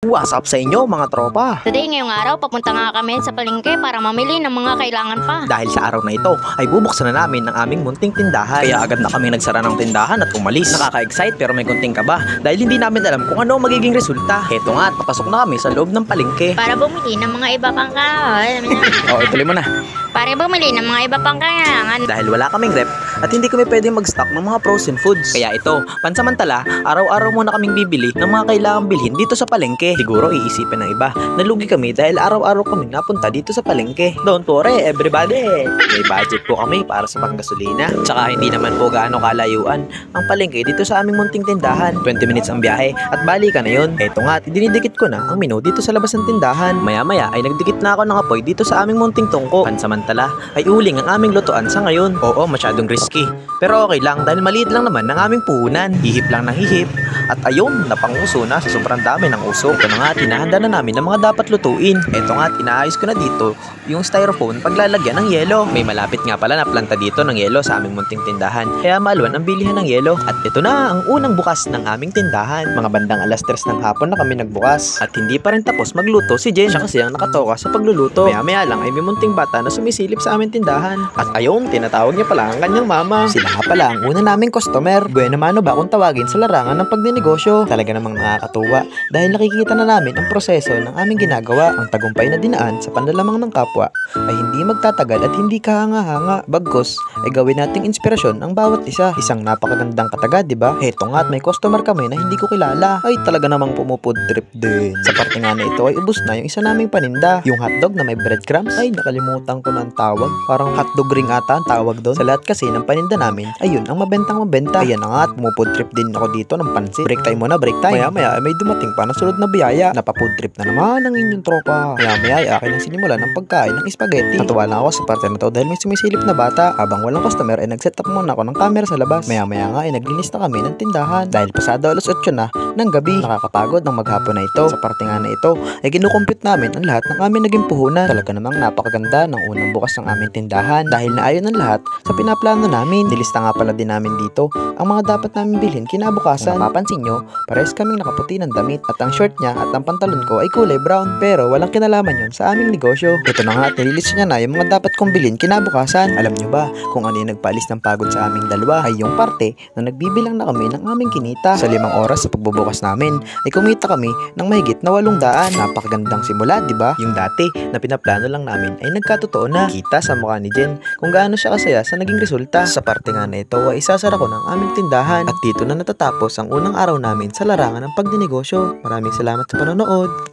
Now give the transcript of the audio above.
What's up sa inyo mga tropa? Today, ngayong araw, papunta nga kami sa palengke para mamili ng mga kailangan pa. Dahil sa araw na ito ay bubuksan na namin ang aming munting tindahan. Kaya agad na kami nagsara ng tindahan at umalis. Nakaka-excite pero may konting kaba dahil hindi namin alam kung ano ang magiging resulta. Heto nga at papasok na kami sa loob ng palengke. Para bumili ng mga iba pang Ituloy mo na. Para bumili ng mga iba pang kailangan. Dahil wala kaming rep at hindi kami pwedeng mag-stock ng mga frozen foods. Kaya ito, pansamantala, araw-araw muna kaming bibili ng mga kailangang bilhin dito sa palengke. Siguro iisipin ng iba, nalugi kami dahil araw-araw kaming napunta dito sa palengke. Don't worry, everybody! May budget po kami para sa panggasolina. Tsaka hindi naman po gaano kalayuan ang palengke dito sa aming munting tindahan. 20 minutes ang biyahe at balikan na yun. Eto nga, dinidikit ko na ang menu dito sa labas ng tindahan. Maya-maya ay nagdikit na ako ng apoy dito sa aming munting tungko. Pansamantala ay uling ang aming lutuan sa ngayon. Oo, masyadong risky. Pero okay lang dahil maliit lang naman ang aming puhunan. Hihip lang ng hihip. At ayun, napanguso na sa sobrang dami ng usok. Ito na nga, tinahanda na namin ng mga dapat lutuin. Ito nga, inaayos ko na dito yung styrofoam paglalagyan ng yelo. May malapit nga pala na planta dito ng yelo sa aming munting tindahan. Kaya maluwan ang bilihan ng yelo. At ito na ang unang bukas ng aming tindahan. Mga bandang alas 3 ng hapon na kami nagbukas. At hindi pa rin tapos magluto si Jen. Siya kasi ang nakatoka sa pagluluto. Maya-maya lang ay may munting bata na sumisilip sa aming tindahan. At ayun, tinatawag niya pala ang kanyang mama. Sila nga pala ang una naming customer. Bueno mano ba kung tawagin sa larangan ng pagninegosyo? Talaga namang nakakatuwa dahil nakikita na namin ang proseso ng aming ginagawa. Ang tagumpay na dinaan sa panlalamang ng kapwa ay hindi magtatagal at hindi kahanga-hanga. Bagkus ay gawin nating inspirasyon ang bawat isa. Isang napakagandang kataga, di ba? Heto nga at may customer kami na hindi ko kilala. Ay talaga namang pumupod trip din. Sa parte nga na ito ay ubos na yung isa naming paninda. Yung hotdog na may breadcrumbs. Ay nakalimutan ko na ang tawag. Parang hotdog ring ata ang tawag doon. Sa lahat kasi ng paninda namin, ayun ang mabentang mabenta. Ayan na nga at pumupod trip din ako dito ng pansit. Break time muna, break time. Maya-maya ay may dumating pa na sunod na biyaya. Napapod trip na naman ang inyong tropa. Maya-maya ay akin ang sinimula ng pagkain ng spaghetti. Natuwa na ako sa parte na to dahil may sumisilip na bata. Habang walang customer ay nag-set up muna ako ng camera sa labas. Maya-maya nga ay naglinis na kami ng tindahan. Dahil pasado alas 8 na ng gabi. Nakakapagod ng maghapon na ito. Sa parte nga na ito ay kinukumpute namin ang lahat ng aming naging puhunan. Talaga namang napakaganda ng unang bukas ng aming tindahan. Dahil naayon ang lahat sa pinaplano namin. Nilista nga pala din namin dito ang mga dapat namin bilhin kinabukasan. Kung mapapansin nyo, parehas kaming nakaputi ng damit at ang short niya at ang pantalon ko ay kulay brown. Pero walang kinalaman yun sa aming negosyo. Ito na nga at nililist niya na yung mga dapat kong bilhin kinabukasan. Alam nyo ba kung ano yung nagpaalis ng pagod sa aming dalawa? Ay yung parte na nagbibilang na kami ng aming kinita. Sa 5 oras sa pagbubukas namin ay kumita kami ng mahigit na 800. Napakagandang simula, di ba? Yung dati na pinaplano lang namin ay nagkatotoo na. Kita sa mukha ni Jen kung gaano siya kasaya sa naging resulta. Sa parte nga na ito ay isasara ko ng aming tindahan at dito na natatapos ang unang araw namin sa larangan ng pagninegosyo. Maraming salamat sa panonood.